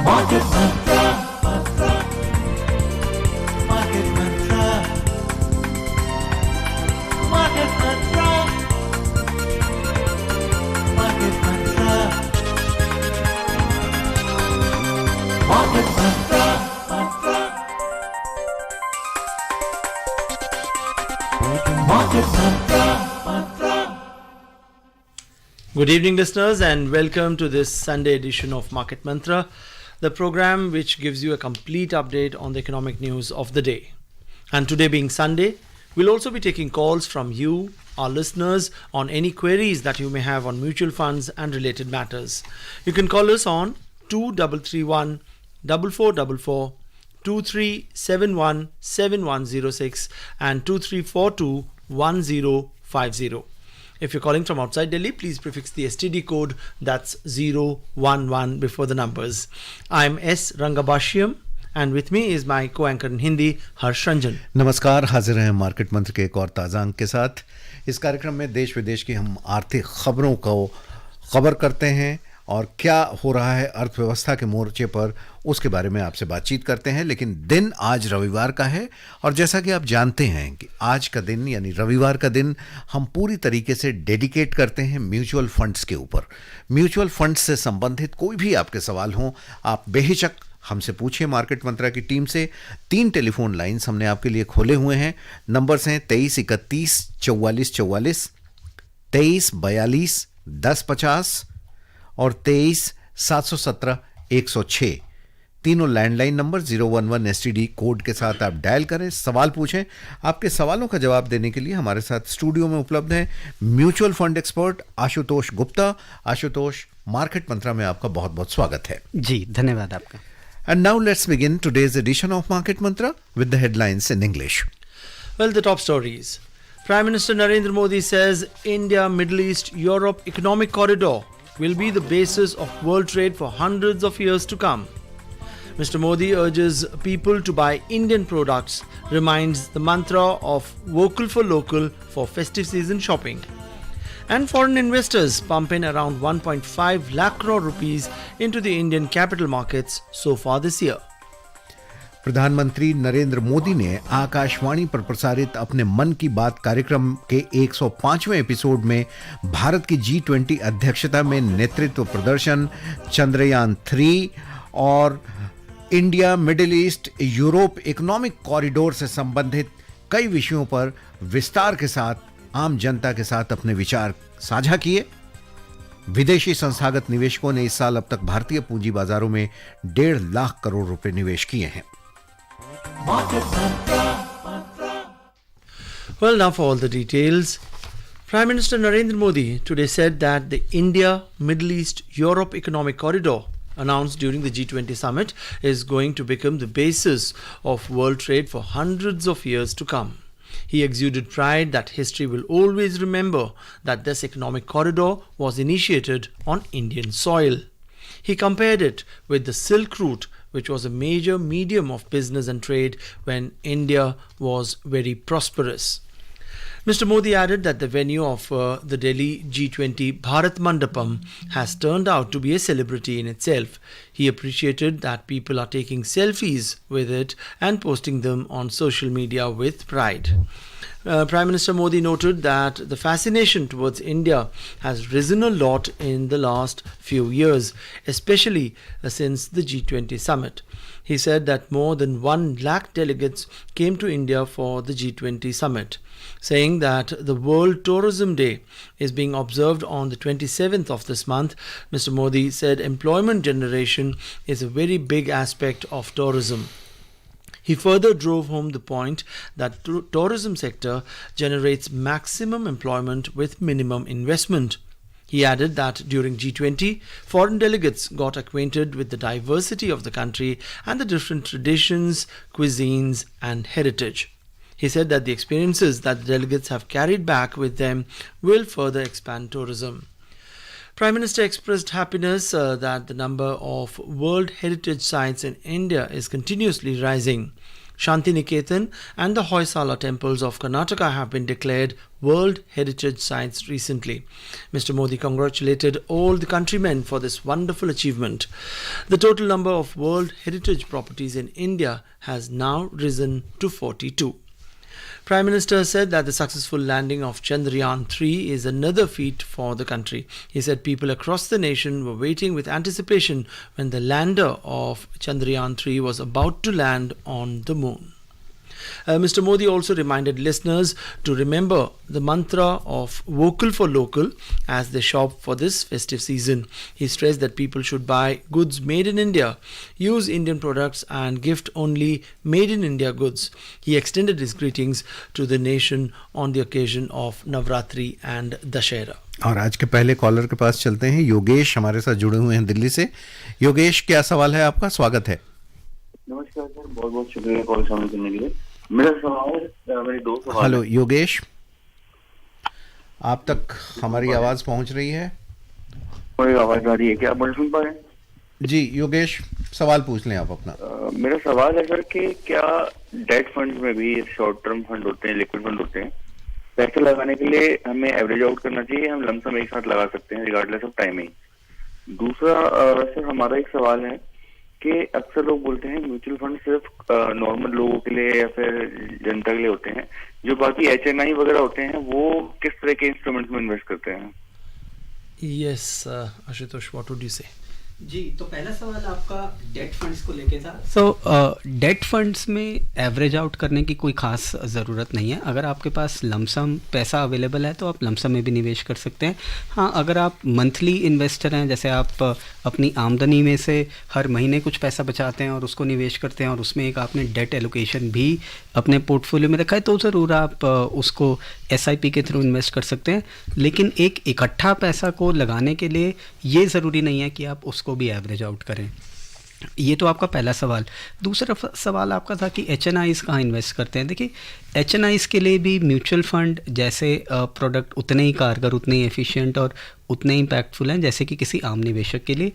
Market Mantra, Market Mantra, Market Mantra, Market Mantra, Market Mantra, Market Mantra. Good evening, listeners, and welcome to this Sunday edition of Market Mantra, the program which gives you a complete update on the economic news of the day. And today being Sunday, we'll also be taking calls from you, our listeners, on any queries that you may have on mutual funds and related matters. You can call us on 2331 4444, 2371 7106 and 2342 1050. If you're calling from outside Delhi, please prefix the STD code, that's 011 before the numbers. I'm S. Rangabashyam and with me is my co-anchor in Hindi, Harsh Ranjan. नमस्कार, हाजिर हैं market मंत्र के एक और ताज़ा अंक के साथ। इस कार्यक्रम में देश विदेश की हम आर्थिक खबरों को खबर करते हैं और क्या हो रहा है अर्थव्यवस्था के मोर्चे पर उसके बारे में आपसे बातचीत करते हैं। लेकिन दिन आज रविवार का है और जैसा कि आप जानते हैं कि आज का दिन यानी रविवार का दिन हम पूरी तरीके से डेडिकेट करते हैं म्यूचुअल फंड्स के ऊपर। म्यूचुअल फंड्स से संबंधित कोई भी आपके सवाल हों, आप बेहिचक हमसे पूछिए। मार्केट मंत्रा की टीम से 3 टेलीफोन लाइंस हमने आपके लिए खोले हुए हैं। नंबर्स हैं 23 31 44 44, 23 42 10 50 और 23 717 106। तीनों लैंडलाइन नंबर 011 एसटीडी कोड के साथ आप डायल करें, सवाल पूछें। आपके सवालों का जवाब देने के लिए हमारे साथ स्टूडियो में उपलब्ध हैं mutual fund expert Ashutosh Gupta. Ashutosh, market Mantra में आपका बहुत बहुत स्वागत है। जी, धन्यवाद आपका। And now let's begin today's edition of Market Mantra with the headlines in English. Well, the top stories. Prime Minister Narendra Modi says India, Middle East, Europe economic corridor will be the basis of world trade for hundreds of years to come. Mr. Modi urges people to buy Indian products, reminds the mantra of vocal for local for festive season shopping. And foreign investors pump in around 1.5 lakh crore rupees into the Indian capital markets so far this year. प्रधानमंत्री नरेंद्र मोदी ने आकाशवाणी पर प्रसारित अपने मन की बात कार्यक्रम के 105वें एपिसोड में भारत की G20 अध्यक्षता में नेतृत्व प्रदर्शन, चंद्रयान 3 और India, middle east, Europe economic corridor से संबंधित कई विषयों पर विस्तार के साथ आम जनता के साथ अपने विचार साझा किए। विदेशी संस्थागत निवेशकों ने इस साल अब तक भारतीय पूंजी बाजारों में 1.5 लाख करोड़ रुपए निवेश किए हैं। Well, now for all the details. Prime Minister Narendra Modi today said that the India, Middle East, Europe economic corridor announced during the G20 summit is going to become the basis of world trade for hundreds of years to come. He exuded pride that history will always remember that this economic corridor was initiated on Indian soil. He compared it with the Silk Route, which was a major medium of business and trade when India was very prosperous. Mr. Modi added that the venue of the Delhi G20 Bharat Mandapam has turned out to be a celebrity in itself. He appreciated that people are taking selfies with it and posting them on social media with pride. Prime Minister Modi noted that the fascination towards India has risen a lot in the last few years, especially since the G20 summit. He said that more than 1 lakh delegates came to India for the G20 summit, saying that the World Tourism Day is being observed on the 27th of this month. Mr. Modi said employment generation is a very big aspect of tourism. He further drove home the point that tourism sector generates maximum employment with minimum investment. He added that during G20, foreign delegates got acquainted with the diversity of the country and the different traditions, cuisines and heritage. He said that the experiences that the delegates have carried back with them will further expand tourism. Prime Minister expressed happiness that the number of World Heritage Sites in India is continuously rising. Shantiniketan and the Hoysala temples of Karnataka have been declared World Heritage Sites recently. Mr. Modi congratulated all the countrymen for this wonderful achievement. The total number of World Heritage properties in India has now risen to 42. Prime Minister said that the successful landing of Chandrayaan-3 is another feat for the country. He said people across the nation were waiting with anticipation when the lander of Chandrayaan-3 was about to land on the moon. Mr. Modi also reminded listeners to remember the mantra of vocal for local as they shop for this festive season. He stressed that people should buy goods made in India, use Indian products and gift only made in India goods. He extended his greetings to the nation on the occasion of Navratri and Dashera. और आज के पहले collar के पास चलते हैं। योगेश हमारे साथ जुड़े हुए हैं दिल्ली से। योगेश, क्या सवाल है आपका? स्वागत है। नमस्कार सर, बहुत बहुत शुक्रिया कॉल शामिल करने के लिए। मेरा सवाल, मेरे दो सवाल। हेलो योगेश, आप तक हमारी आवाज पहुंच रही है? मेरी आवाज आ रही है क्या? आप मुझे सुन पा रहे हैं? जी योगेश, सवाल पूछ लें आप अपना। मेरा सवाल है सर कि क्या डेट फंड में भी शॉर्ट टर्म फंड होते हैं, लिक्विड फंड होते हैं, पैसे लगाने के लिए हमें एवरेज आउट करना चाहिए, हम लमसम एक साथ लगा सकते हैं रिगार्डलेस ऑफ टाइमिंग? दूसरा सर हमारा एक सवाल है कि अक्सर लोग बोलते हैं म्यूचुअल फंड सिर्फ नॉर्मल लोगों के लिए या फिर जनता के लिए होते हैं, जो बाकी HNI वगैरह होते हैं वो किस तरह के इंस्ट्रूमेंट्स में इन्वेस्ट करते हैं? Yes, Ashutosh, what would you say? जी, तो पहला सवाल आपका डेट फंड्स को लेके था। डेट फंड्स में एवरेज आउट करने की कोई खास ज़रूरत नहीं है। अगर आपके पास लमसम पैसा अवेलेबल है तो आप लमसम में भी निवेश कर सकते हैं। हाँ, अगर आप मंथली इन्वेस्टर हैं, जैसे आप अपनी आमदनी में से हर महीने कुछ पैसा बचाते हैं और उसको निवेश करते हैं और उसमें एक आपने डेट एलोकेशन भी अपने पोर्टफोलियो में रखा है, तो ज़रूर आप उसको SIP के थ्रू इन्वेस्ट कर सकते हैं। लेकिन एक इकट्ठा पैसा को लगाने के लिए ये ज़रूरी नहीं है कि आप उसको भी एवरेज आउट करें। ये तो आपका पहला सवाल। दूसरा सवाल आपका था कि HNIs कहाँ इन्वेस्ट करते हैं। देखिए, HNIs के लिए भी म्यूचुअल फंड जैसे प्रोडक्ट उतने ही कारगर, उतने ही एफिशिएंट और उतने ही इम्पैक्टफुल हैं जैसे कि किसी आम निवेशक के लिए।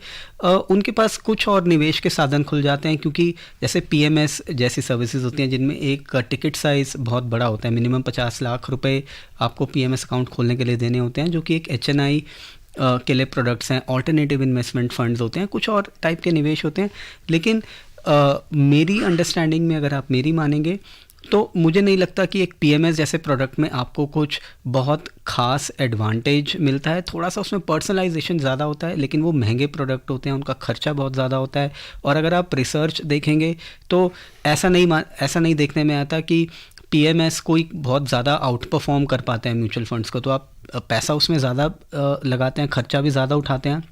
उनके पास कुछ और निवेश के साधन खुल जाते हैं, क्योंकि जैसे PMS जैसी सर्विसेज होती हैं जिनमें एक टिकट साइज़ बहुत बड़ा होता है, मिनिमम 50 लाख रुपए आपको PMS अकाउंट खोलने के लिए देने होते हैं, जो कि एक HNI के लिए प्रोडक्ट्स हैं। ऑल्टरनेटिव इन्वेस्टमेंट फंड्स होते हैं, कुछ और टाइप के निवेश होते हैं। लेकिन मेरी अंडरस्टैंडिंग में अगर आप मेरी मानेंगे तो मुझे नहीं लगता कि एक PMS जैसे प्रोडक्ट में आपको कुछ बहुत ख़ास एडवांटेज मिलता है। थोड़ा सा उसमें पर्सनलाइजेशन ज़्यादा होता है, लेकिन वो महंगे प्रोडक्ट होते हैं, उनका खर्चा बहुत ज़्यादा होता है। और अगर आप रिसर्च देखेंगे तो ऐसा नहीं देखने में आता कि PMS कोई बहुत ज़्यादा आउट परफॉर्म कर पाते हैं म्यूचुअल फंड्स को। तो आप पैसा उसमें ज़्यादा लगाते हैं, खर्चा भी ज़्यादा उठाते हैं,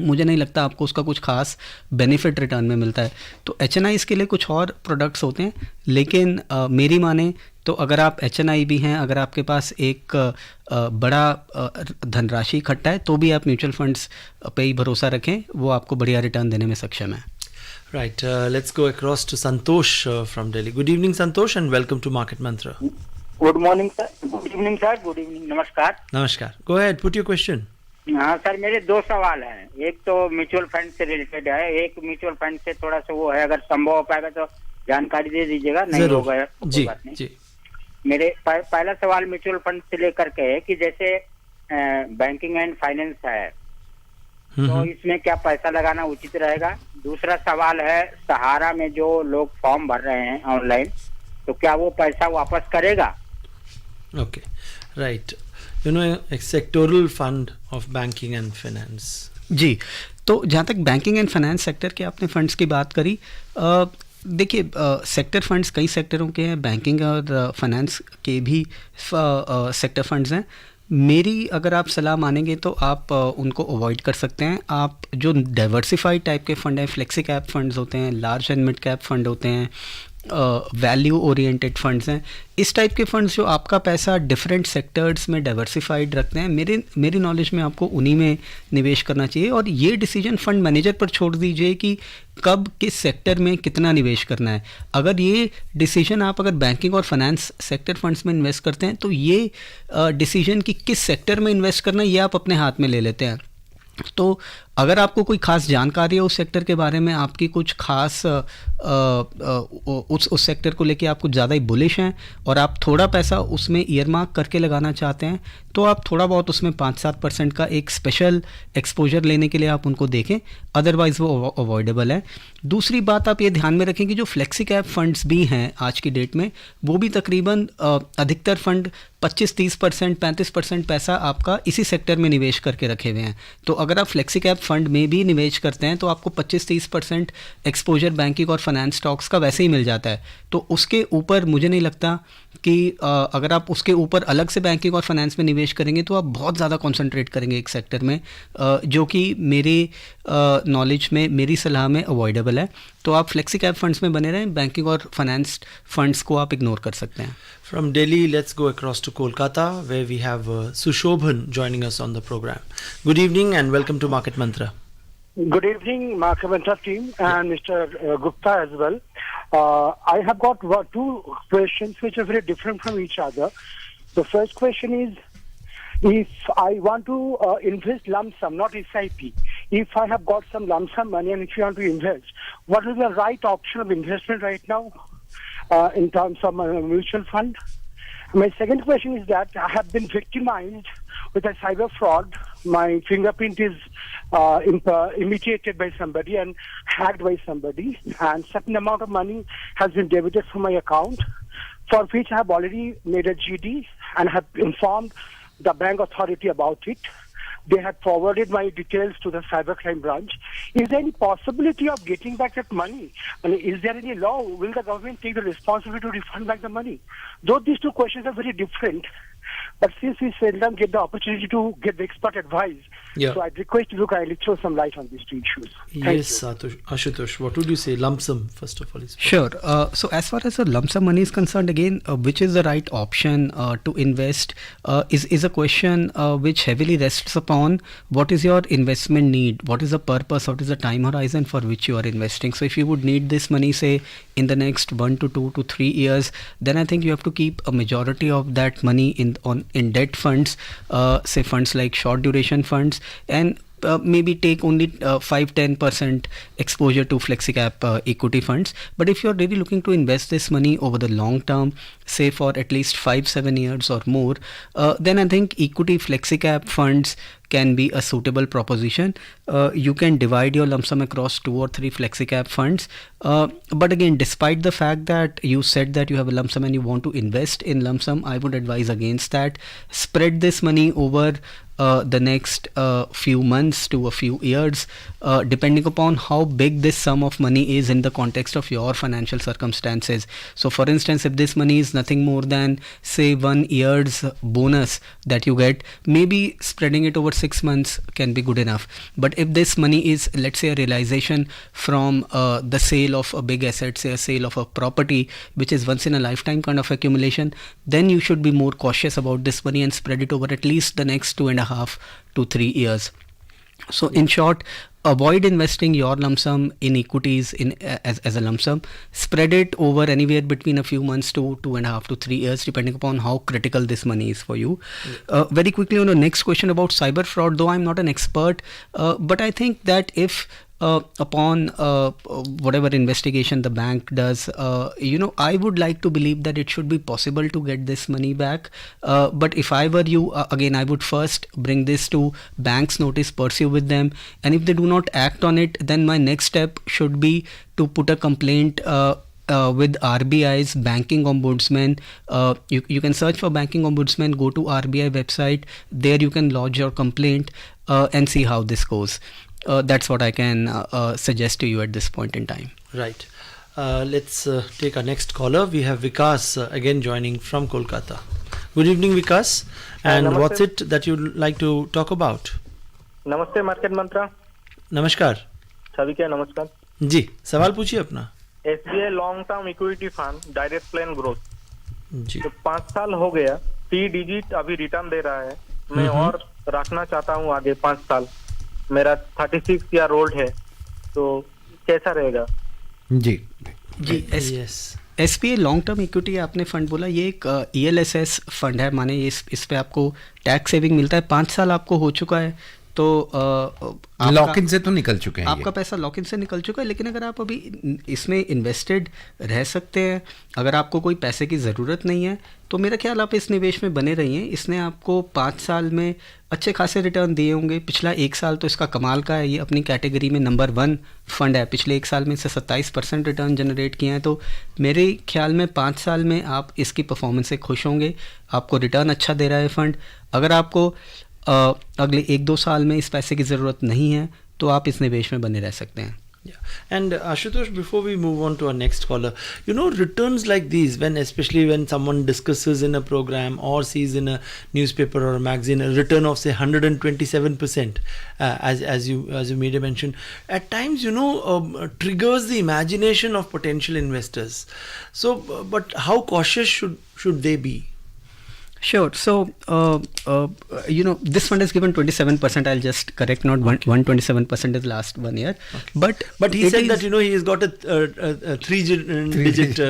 मुझे नहीं लगता आपको उसका कुछ खास बेनिफिट रिटर्न में मिलता है। तो HNIs के लिए कुछ और प्रोडक्ट्स होते हैं, लेकिन मेरी माने तो अगर आप HNI भी हैं, अगर आपके पास एक बड़ा धनराशि इकट्ठा है, तो भी आप म्यूचुअल फंड्स पे ही भरोसा रखें, वो आपको बढ़िया रिटर्न देने में सक्षम है। Right, let's go across to Santosh from Delhi. Good evening, Santosh, and welcome to Market Mantra. Good morning sir. Good evening sir. Good evening, नमस्कार। Namaskar. Go ahead, put your question. हाँ sir, मेरे दो सवाल हैं। एक तो mutual fund से related है, एक म्यूचुअल फंड से थोड़ा सा वो है, अगर संभव हो पाएगा तो जानकारी दे दीजिएगा, नहीं होगा तो कोई बात नहीं। जी। मेरे पहला सवाल म्यूचुअल फंड से लेकर के है कि जैसे बैंकिंग एंड फाइनेंस है, तो इसमें क्या पैसा लगाना उचित रहेगा? दूसरा सवाल है, सहारा में जो लोग फॉर्म भर रहे हैं ऑनलाइन, तो क्या वो पैसा वापस करेगा? Okay, right. You know, a sectoral fund of banking and finance. जी, तो जहाँ तक बैंकिंग एंड फाइनेंस सेक्टर के आपने फंड्स की बात करी, देखिए सेक्टर फंड्स कई सेक्टरों के हैं, बैंकिंग और फाइनेंस के भी सेक्टर फंड्स हैं। मेरी अगर आप सलाह मानेंगे तो आप उनको अवॉइड कर सकते हैं। आप जो डाइवर्सिफाइड टाइप के फंड हैं, फ्लेक्सी कैप फंड्स होते हैं, large and mid cap fund होते हैं, वैल्यू ओरिएंटेड फंड्स हैं, इस टाइप के फंड्स जो आपका पैसा डिफरेंट सेक्टर्स में डाइवर्सिफाइड रखते हैं, मेरी नॉलेज में आपको उन्हीं में निवेश करना चाहिए। और ये डिसीजन फंड मैनेजर पर छोड़ दीजिए कि कब किस सेक्टर में कितना निवेश करना है। अगर ये डिसीजन आप अगर बैंकिंग और फाइनेंस सेक्टर फंड्स में इन्वेस्ट करते हैं, तो ये डिसीजन कि किस सेक्टर में इन्वेस्ट करना है, ये आप अपने हाथ में ले लेते हैं। तो अगर आपको कोई खास जानकारी है उस सेक्टर के बारे में, आपकी कुछ खास उस सेक्टर को लेके आप कुछ ज़्यादा ही बुलिश हैं और आप थोड़ा पैसा उसमें ईयरमार्क करके लगाना चाहते हैं, तो आप थोड़ा बहुत उसमें 5-7% का एक स्पेशल एक्सपोजर लेने के लिए आप उनको देखें, अदरवाइज़ वो अवॉइडेबल है। दूसरी बात आप ये ध्यान में रखें कि जो फ्लेक्सी कैप फंड्स भी हैं आज की डेट में, वो भी तकरीबन अधिकतर फंड 25-30%, 35% पैसा आपका इसी सेक्टर में निवेश करके रखे हुए हैं। तो अगर आप फ्लेक्सी कैप फंड में भी निवेश करते हैं तो आपको 25-30% एक्सपोजर बैंकिंग और फाइनेंस स्टॉक्स का वैसे ही मिल जाता है। तो उसके ऊपर मुझे नहीं लगता कि अगर आप उसके ऊपर अलग से बैंकिंग और फाइनेंस में निवेश करेंगे तो आप बहुत ज़्यादा कंसंट्रेट करेंगे एक सेक्टर में, जो कि मेरे नॉलेज में, मेरी सलाह में अवॉइडेबल है। तो आप फ्लेक्सी कैप फंड्स में बने रहें, बैंकिंग और फाइनेंस फंड्स को आप इग्नोर कर सकते हैं। From Delhi, let's go across to Kolkata, where we have Sushobhan joining us on the program. Good evening and welcome to Market Mantra. Good evening, Market Mantra team and Mr. Gupta as well. I have got two questions which are very different from each other. The first question is, if I want to invest lump sum, not SIP, if I have got some lump sum money and if you want to invest, what is the right option of investment right now in terms of my mutual fund? My second question is that I have been victimized with a cyber fraud. My fingerprint is imitated by somebody and hacked by somebody, and certain amount of money has been debited from my account, for which I have already made a GD and have informed the bank authority about it. They have forwarded my details to the cybercrime branch. Is there any possibility of getting back that money? I mean, is there any law? Will the government take the responsibility to refund back the money? Though these two questions are very different, but since we seldom get the opportunity to get the expert advice, Yeah. so I'd request you to kindly throw some light on these two issues. Thank Yes, you. Ashutosh, what would you say? Lump sum, first of all. Is Sure. So as far as the lump sum money is concerned, again, which is the right option to invest is a question which heavily rests upon what is your investment need, what is the purpose, what is the time horizon for which you are investing. So if you would need this money, say, in the next 1 to 2 to 3 years, then I think you have to keep a majority of that money in debt funds, say funds like short duration funds, and maybe take only 5-10% exposure to flexicap equity funds. But if you're really looking to invest this money over the long term, say for at least 5-7 years or more, then I think equity flexicap funds can be a suitable proposition. You can divide your lump sum across 2 or 3 flexicap funds. But again, despite the fact that you said that you have a lump sum and you want to invest in lump sum, I would advise against that. Spread this money over the next few months to a few years, depending upon how big this sum of money is in the context of your financial circumstances. So for instance, if this money is nothing more than say 1 year's bonus that you get, maybe spreading it over 6 months can be good enough. But if this money is, let's say, a realization from the sale of a big asset, say a sale of a property, which is once in a lifetime kind of accumulation, then you should be more cautious about this money and spread it over at least the next 2.5 to 3 years. So in short, avoid investing your lump sum in equities as a lump sum. Spread it over anywhere between a few months to 2.5 to 3 years, depending upon how critical this money is for you. Very quickly on the next question about cyber fraud, though I'm not an expert, but I think that if upon whatever investigation the bank does, I would like to believe that it should be possible to get this money back. But if I were you, again, I would first bring this to bank's notice, pursue with them, and if they do not act on it, then my next step should be to put a complaint with RBI's banking ombudsman. You can search for banking ombudsman, go to RBI website, there you can lodge your complaint and see how this goes. That's what I can suggest to you at this point in time. Right. Let's take our next caller. We have Vikas again joining from Kolkata. Good evening, Vikas. And Namaste. what's it that you'd like to talk about? नमस्ते market Mantra, नमस्कार सभी के नमस्कार। जी, सवाल पूछिए अपना। SBI long term equity fund direct plan growth, जी, तो 5 साल हो गया, 3 डिजिट अभी रिटर्न दे रहा है। मैं और रखना चाहता हूँ आगे 5 साल। मेरा 36 ईयर ओल्ड है, तो कैसा रहेगा? जी yes. SBI long term equity आपने फंड बोला, ये एक ELSS फंड है, माने इस पे आपको टैक्स सेविंग मिलता है। 5 साल आपको हो चुका है, तो लॉक इन से तो निकल चुके हैं आपका पैसा लॉक इन से निकल चुका है, लेकिन अगर आप अभी इसमें इन्वेस्टेड रह सकते हैं, अगर आपको कोई पैसे की ज़रूरत नहीं है, तो मेरा ख्याल आप इस निवेश में बने रहिए। इसने आपको 5 साल में अच्छे खासे रिटर्न दिए होंगे। पिछला 1 साल तो इसका कमाल का है, ये अपनी कैटेगरी में नंबर 1 फंड है। पिछले 1 साल में इससे 27% रिटर्न जनरेट किए हैं। तो मेरे ख्याल में 5 साल में आप इसकी परफॉर्मेंस से खुश होंगे, आपको रिटर्न अच्छा दे रहा है फंड। अगर आपको अगले 1-2 साल में इस पैसे की ज़रूरत नहीं है तो आप इस निवेश में बने रह सकते हैं। Yeah. And Ashutosh, before we move on to our next caller, returns like these, especially when someone discusses in a program or sees in a newspaper or a magazine a return of say 127%, as you made a mention, at times triggers the imagination of potential investors. So, but how cautious should they be? Sure. So, this fund has given 27%. I'll just correct, not 127% is last 1 year. Okay. But he said that he has got a three-digit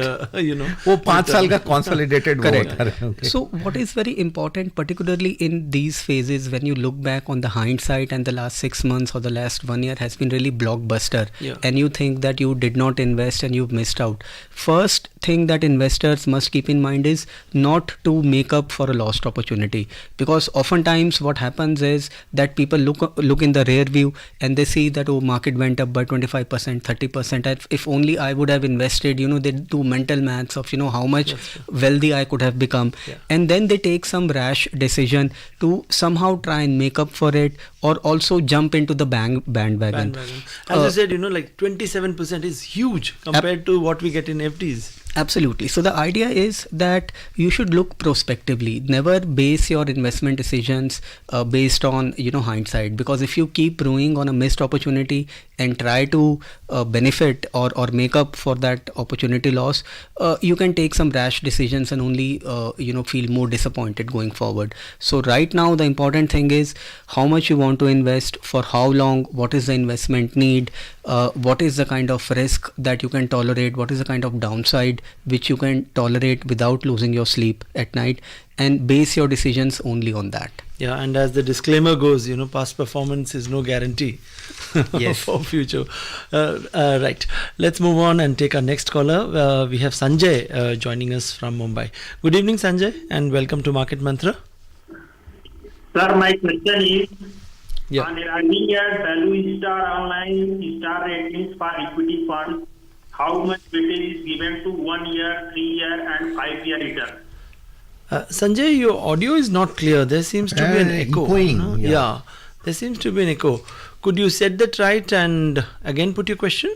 वो 5 साल का consolidated correct. So what is very important, particularly in these phases, when you look back on the hindsight, and the last 6 months or the last 1 year has been really blockbuster, and you think that you did not invest and you've missed out. First thing that investors must keep in mind is not to make up for a lost opportunity, because oftentimes what happens is that people look in the rear view and they see that market went up by 25%, 30%, and if only I would have invested, they do mental maths of how much wealthy I could have become, and then they take some rash decision to somehow try and make up for it, or also jump into the bandwagon. As you said, like 27% is huge compared to what we get in FDs. Absolutely. So the idea is that you should look prospectively. Never base your investment decisions based on hindsight, because if you keep rowing on a missed opportunity and try to benefit or make up for that opportunity loss, you can take some rash decisions and only feel more disappointed going forward. So right now the important thing is how much you want to invest, for how long, what is the investment need, what is the kind of risk that you can tolerate, what is the kind of downside which you can tolerate without losing your sleep at night, and base your decisions only on that. Yeah, and as the disclaimer goes, past performance is no guarantee for future. Right. Let's move on and take our next caller. We have Sanjay joining us from Mumbai. Good evening, Sanjay, and welcome to Market Mantra. Sir, my question is, on running at Value Star Online Star Ratings for equity funds, how much weightage is given to 1 year, 3 year and 5 year return? Sanjay, your audio is not clear. There seems to be an echo. Yeah, there seems to be an echo. Could you set that right and again put your question?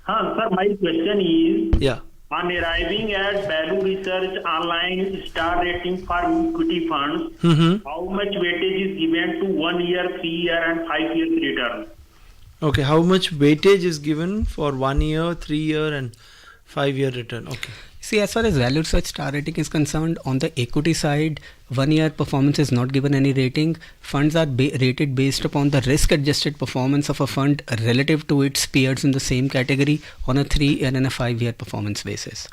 Sir, my question is, yeah, on arriving at Value Research Online Star Rating for equity funds, how much weightage is given to 1 year, 3 year and 5 year return? Okay, how much weightage is given for 1 year, 3 year and 5 year return? Okay. See, as far as Value Research Star Rating is concerned, on the equity side, 1 year performance is not given any rating. Funds are rated based upon the risk adjusted performance of a fund relative to its peers in the same category on a 3 year and a 5 year performance basis.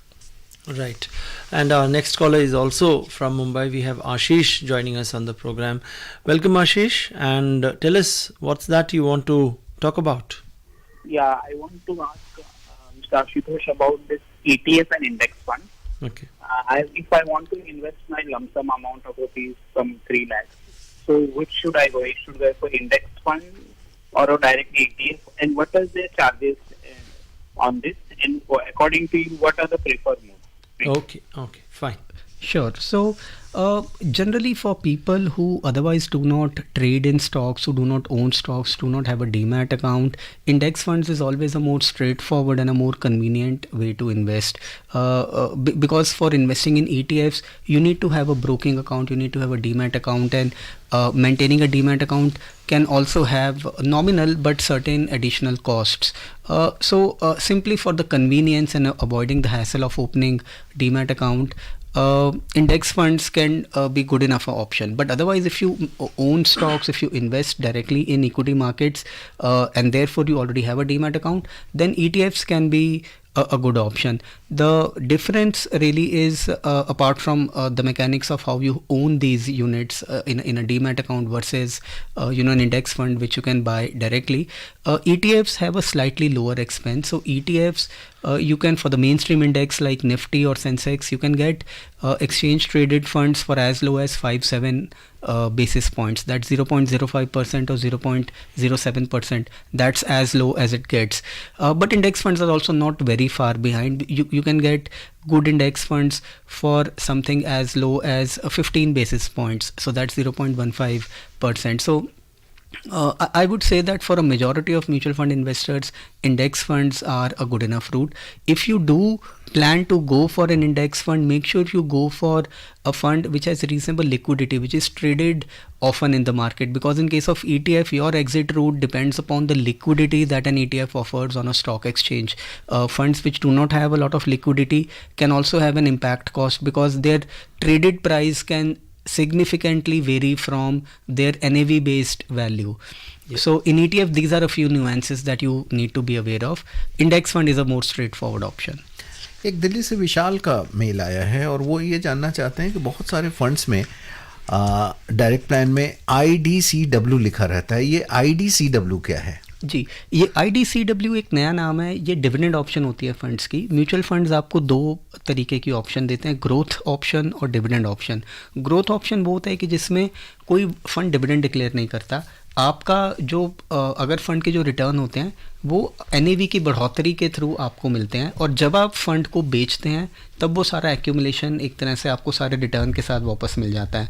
Right. And our next caller is also from Mumbai. We have Ashish joining us on the program. Welcome, Ashish, and tell us what's that you want to talk about. Yeah, I want to ask Mr. Ashutosh about this ETF and index fund. Okay. If I want to invest my lump sum amount of rupees from 3 lakhs, so which should I go? Should I go for index fund or a direct ETF? And what are the charges on this? And according to you, what are the preferred modes? Okay, fine. Sure. So generally for people who otherwise do not trade in stocks, who do not own stocks, do not have a demat account, index funds is always a more straightforward and a more convenient way to invest, because for investing in ETFs you need to have a broking account, you need to have a demat account, and maintaining a demat account can also have nominal but certain additional costs. So simply for the convenience and avoiding the hassle of opening demat account, index funds can be good enough option. But otherwise, if you own stocks, if you invest directly in equity markets, and therefore you already have a demat account, then ETFs can be a good option. The difference really is apart from the mechanics of how you own these units in a demat account versus an index fund which you can buy directly. ETFs have a slightly lower expense. So ETFs, you can, for the mainstream index like Nifty or Sensex, you can get exchange traded funds for as low as 5-7 basis points. That's 0.05% or 0.07%. That's as low as it gets. But index funds are also not very far behind. You can get good index funds for something as low as 15 basis points. So that's 0.15%. So I would say that for a majority of mutual fund investors, index funds are a good enough route. If you do plan to go for an index fund, make sure you go for a fund which has reasonable liquidity, which is traded often in the market, because in case of ETF, your exit route depends upon the liquidity that an ETF offers on a stock exchange. Funds which do not have a lot of liquidity can also have an impact cost, because their traded price can significantly vary from their NAV based value. So in ETF, these are a few nuances that you need to be aware of. Index fund is a more straightforward option. एक दिल्ली से विशाल का mail आया है और वो ये जानना चाहते हैं कि बहुत सारे फंड्स में डायरेक्ट प्लान में IDCW लिखा रहता है. ये IDCW क्या है? जी, ये IDCW एक नया नाम है. ये डिविडेंड ऑप्शन होती है फंड्स की. म्यूचुअल फंड्स आपको दो तरीके की ऑप्शन देते हैं, ग्रोथ ऑप्शन और डिविडेंड ऑप्शन. ग्रोथ ऑप्शन वो होता है कि जिसमें कोई फंड डिविडेंड डिक्लेयर नहीं करता. आपका जो अगर फंड के जो रिटर्न होते हैं वो NAV की बढ़ोतरी के थ्रू आपको मिलते हैं, और जब आप फंड को बेचते हैं तब वो सारा एक्यूमुलेशन एक तरह से आपको सारे रिटर्न के साथ वापस मिल जाता है.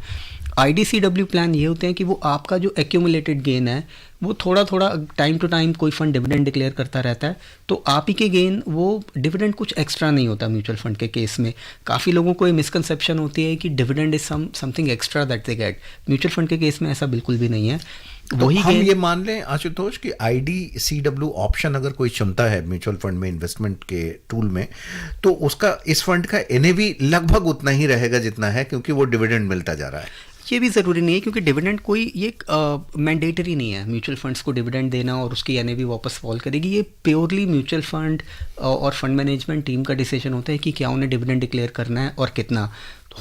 IDCW प्लान ये होते हैं कि वो आपका जो एक्यूमुलेटेड गेन है वो थोड़ा थोड़ा टाइम टू टाइम कोई फंड डिविडेंड डिक्लेयर करता रहता है, तो आप ही के गेन वो डिविडेंड कुछ एक्स्ट्रा नहीं होता. म्यूचुअल फंड के केस में काफ़ी लोगों को ये मिसकंसेप्शन होती है कि dividend is something extra that they get. Mutual fund के केस में ऐसा बिल्कुल भी नहीं है. तो हम ये मान लें आशुतोष कि IDCW ऑप्शन अगर कोई क्षमता है म्यूचुअल फंड में इन्वेस्टमेंट के टूल में, तो उसका इस फंड का NAV लगभग उतना ही रहेगा जितना है, क्योंकि वो डिविडेंड मिलता जा रहा है. ये भी ज़रूरी नहीं है, क्योंकि डिविडेंड कोई ये मैंडेटरी नहीं है म्यूचुअल फंड्स को डिविडेंड देना और उसकी NAV वापस फॉल करेगी. ये प्योरली म्यूचुअल फंड और फंड मैनेजमेंट टीम का डिसीजन होता है कि क्या उन्हें डिविडेंड डिक्लेयर करना है और कितना.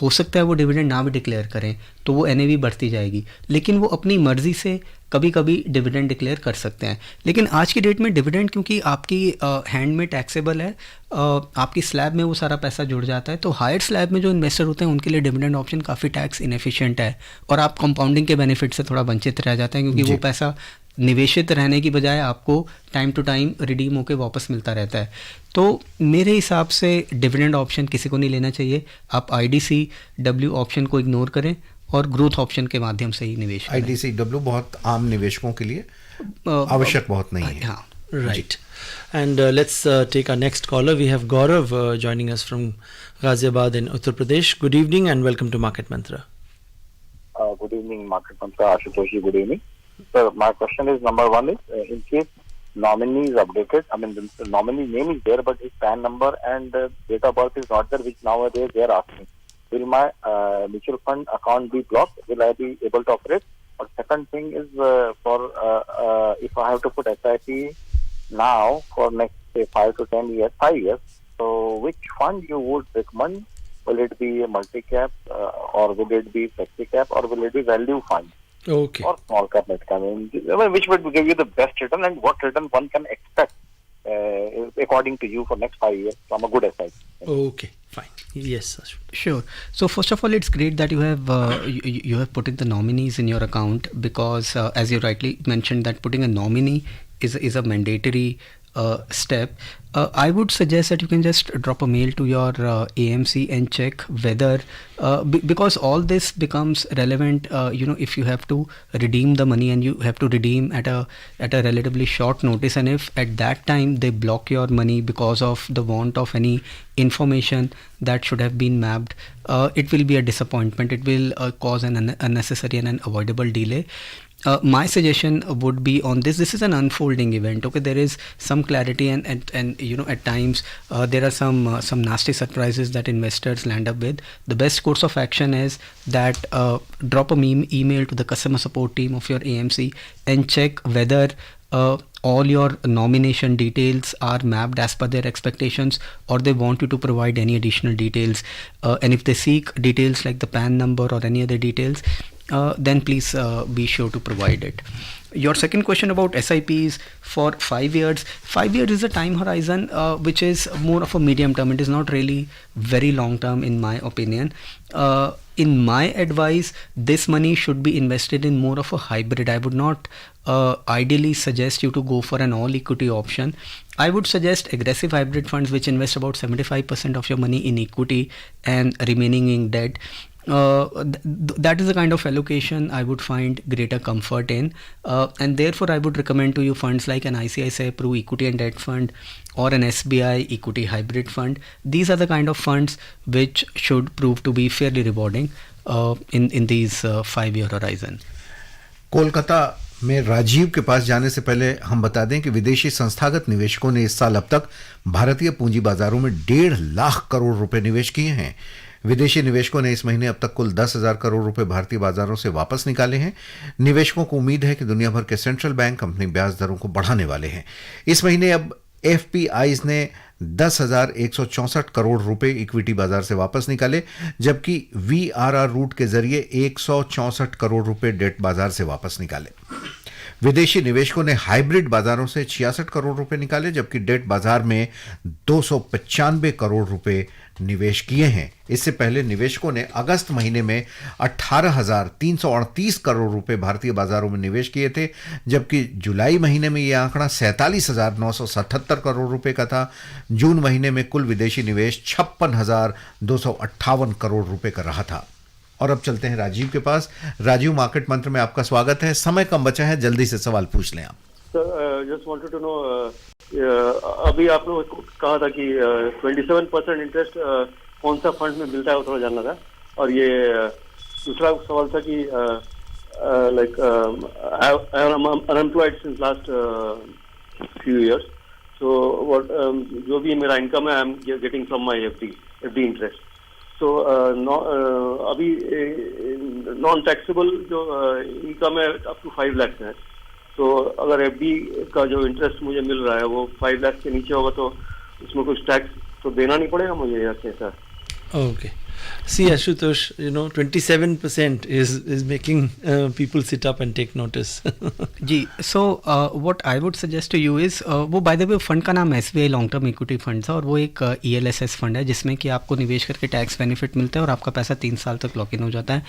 हो सकता है वो डिविडेंड ना भी डिक्लेयर करें तो वो NAV बढ़ती जाएगी, लेकिन वो अपनी मर्जी से कभी कभी डिविडेंड डिक्लेयर कर सकते हैं. लेकिन आज की डेट में डिविडेंड क्योंकि आपकी हैंड में टैक्सेबल है, आपकी स्लैब में वो सारा पैसा जुड़ जाता है, तो हायर स्लैब में जो इन्वेस्टर होते हैं उनके लिए डिविडेंड ऑप्शन काफ़ी टैक्स इनएफिशिएंट है, और आप कंपाउंडिंग के बेनिफिट से थोड़ा वंचित रह जाते हैं, क्योंकि वो पैसा निवेशित रहने की बजाय आपको टाइम टू टाइम रिडीम होकर वापस मिलता रहता है. तो मेरे हिसाब से डिविडेंड ऑप्शन किसी को नहीं लेना चाहिए. आप IDCW ऑप्शन को इग्नोर करें और ग्रोथ ऑप्शन के माध्यम से ही निवेश करें. IDCW बहुत आम निवेशकों के लिए आवश्यक बहुत नहीं है. हाँ, right. And let's take our next caller. We have Gaurav joining us from Ghaziabad in Uttar Pradesh. Good evening and welcome to Market Mantra. Good evening, Market Mantra. Ashutosh, good evening. Sir, my question is, number one is, in case nominee is updated, I mean the nominee name is there but his PAN number and date of birth is not there, which nowadays they are asking. Will my mutual fund account be blocked? Will I be able to operate? Or second thing is for if I have to put SIP now for next say 5 to 10 years, 5 years, so which fund you would recommend? Will it be a multi-cap or will it be flexi-cap or will it be value fund? Okay. Or small cap, mid cap, which would give you the best return and what return one can expect according to you for next 5 years from a good SIP? Okay, fine. Yes, Ashwin. Sure. So first of all, it's great that you have you have put in the nominees in your account, because as you rightly mentioned that putting a nominee is a mandatory step. I would suggest that you can just drop a mail to your AMC and check whether because all this becomes relevant if you have to redeem the money and you have to redeem at a relatively short notice, and if at that time they block your money because of the want of any information that should have been mapped, it will be a disappointment. It will cause an unnecessary and unavoidable delay. My suggestion would be on this. This is an unfolding event. Okay, there is some clarity and at times there are some nasty surprises that investors land up with. The best course of action is that drop a email to the customer support team of your AMC and check whether all your nomination details are mapped as per their expectations, or they want you to provide any additional details, and if they seek details like the PAN number or any other details, then please be sure to provide it. Your second question about SIPs for 5 years. 5 years is a time horizon which is more of a medium term. It is not really very long term in my opinion. In my advice, this money should be invested in more of a hybrid. I would not ideally suggest you to go for an all equity option. I would suggest aggressive hybrid funds which invest about 75% of your money in equity and remaining in debt. That is the kind of allocation I would find greater comfort in, and therefore I would recommend to you funds like an ICICI Pru equity and debt fund or an SBI equity hybrid fund. These are the kind of funds which should prove to be fairly rewarding in these 5-year horizon. Kolkata में राजीव के पास जाने से पहले हम बता दें कि विदेशी संस्थागत निवेशकों ने इस साल अब तक भारतीय पूंजी बाजारों में 1.5 लाख करोड़ रुपए निवेश किए हैं। विदेशी निवेशकों ने इस महीने अब तक कुल 10,000 करोड़ रुपए भारतीय बाजारों से वापस निकाले हैं। निवेशकों को उम्मीद है कि दुनिया भर के सेंट्रल बैंक अपनी ब्याज दरों को बढ़ाने वाले हैं। इस महीने अब एफपीआईज ने 10,164 करोड़ रुपए इक्विटी बाजार से वापस निकाले, जबकि वीआरआर रूट के जरिए 164 करोड़ रुपए डेट बाजार से वापस निकाले। विदेशी निवेशकों ने हाइब्रिड बाजारों से 66 करोड़ रुपए निकाले, जबकि डेट बाजार में 295 करोड़ रुपए निवेश किए हैं। इससे पहले निवेशकों ने अगस्त महीने में 18,338 करोड़ रुपए भारतीय बाजारों में निवेश किए थे, जबकि जुलाई महीने में यह आंकड़ा 47,977 करोड़ रुपए का था। जून महीने में कुल विदेशी निवेश 56,258 करोड़ रुपए का रहा था। और अब चलते हैं राजीव के पास। राजीव, मार्केट मंत्र में आपका स्वागत है। समय कम बचा है, जल्दी से सवाल पूछ लें आप। Sir, just wanted to know, अभी आपने कहा था कि 27% इंटरेस्ट कौन सा फंड में मिलता है, वो थोड़ा जानना था। और ये दूसरा सवाल था कि like I am unemployed since last few years, so what जो भी मेरा इनकम है I am getting from my FD interest. तो अभी नॉन टैक्सेबल जो इनकम है अप टू 5 लाख है, तो अगर एफडी का जो इंटरेस्ट मुझे मिल रहा है वो 5 लाख के नीचे होगा तो उसमें कुछ टैक्स तो देना नहीं पड़ेगा मुझे, या कैसा? Okay. See, Ashutosh, 27% is making people sit up and take notice. जी, so what I would suggest to you is, वो by the way फंड का नाम SBI long term equity fund था और वो एक ELSS फंड है जिसमें कि आपको निवेश करके टैक्स बेनिफिट मिलता है और आपका पैसा 3 साल तक लॉक इन हो जाता है।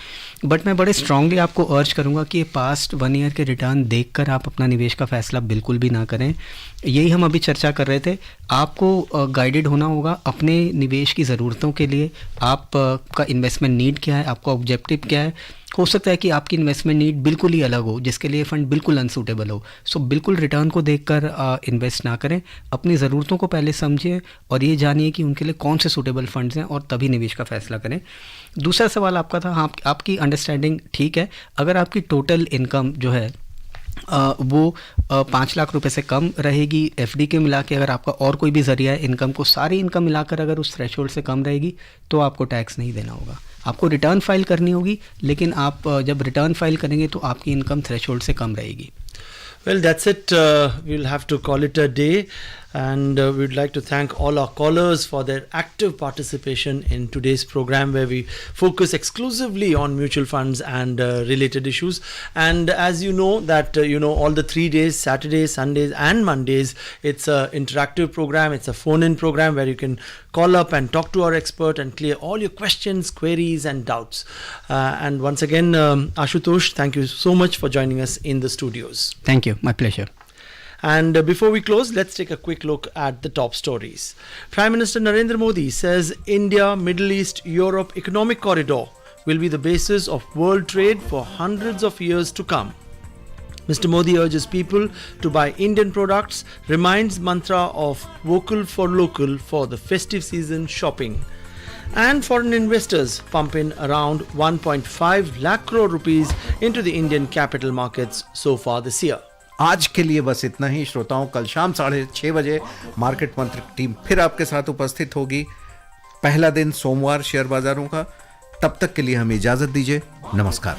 बट मैं बड़े स्ट्रांगली आपको अर्ज करूँगा कि पास्ट 1 ईयर के रिटर्न देखकर आप अपना निवेश का फैसला बिल्कुल भी ना करें। यही हम अभी चर्चा कर रहे थे। आपको गाइडेड होना होगा अपने निवेश की ज़रूरतों के लिए। आप का इन्वेस्टमेंट नीड क्या है, आपका ऑब्जेक्टिव क्या है। हो सकता है कि आपकी इन्वेस्टमेंट नीड बिल्कुल ही अलग हो जिसके लिए फ़ंड बिल्कुल अनसूटेबल हो। सो बिल्कुल रिटर्न को देखकर इन्वेस्ट ना करें। अपनी ज़रूरतों को पहले समझिए और ये जानिए कि उनके लिए कौन से सूटेबल फंड्स हैं और तभी निवेश का फैसला करें। दूसरा सवाल आपका था, हाँ आपकी अंडरस्टैंडिंग ठीक है। अगर आपकी टोटल इनकम जो है वो 5 लाख रुपए से कम रहेगी एफडी के मिला के, अगर आपका और कोई भी ज़रिया है इनकम को, सारी इनकम मिलाकर अगर उस थ्रेशोल्ड से कम रहेगी तो आपको टैक्स नहीं देना होगा। आपको रिटर्न फाइल करनी होगी, लेकिन आप जब रिटर्न फाइल करेंगे तो आपकी इनकम थ्रेशोल्ड से कम रहेगी। Well, that's it. We'll have to call it a day. And we'd like to thank all our callers for their active participation in today's program, where we focus exclusively on mutual funds and related issues. And as you know that all the 3 days, Saturdays, Sundays and Mondays, it's an interactive program. It's a phone-in program where you can call up and talk to our expert and clear all your questions, queries and doubts. And once again, Ashutosh, thank you so much for joining us in the studios. Thank you. My pleasure. And before we close, let's take a quick look at the top stories. Prime Minister Narendra Modi says India, Middle East, Europe economic corridor will be the basis of world trade for hundreds of years to come. Mr. Modi urges people to buy Indian products, reminds mantra of vocal for local for the festive season shopping. And foreign investors pump in around 1.5 lakh crore rupees into the Indian capital markets so far this year. आज के लिए बस इतना ही। श्रोताओं, कल शाम 6:30 बजे market मंत्र की टीम फिर आपके साथ उपस्थित होगी। पहला दिन सोमवार शेयर बाजारों का। तब तक के लिए हमें इजाजत दीजिए। नमस्कार।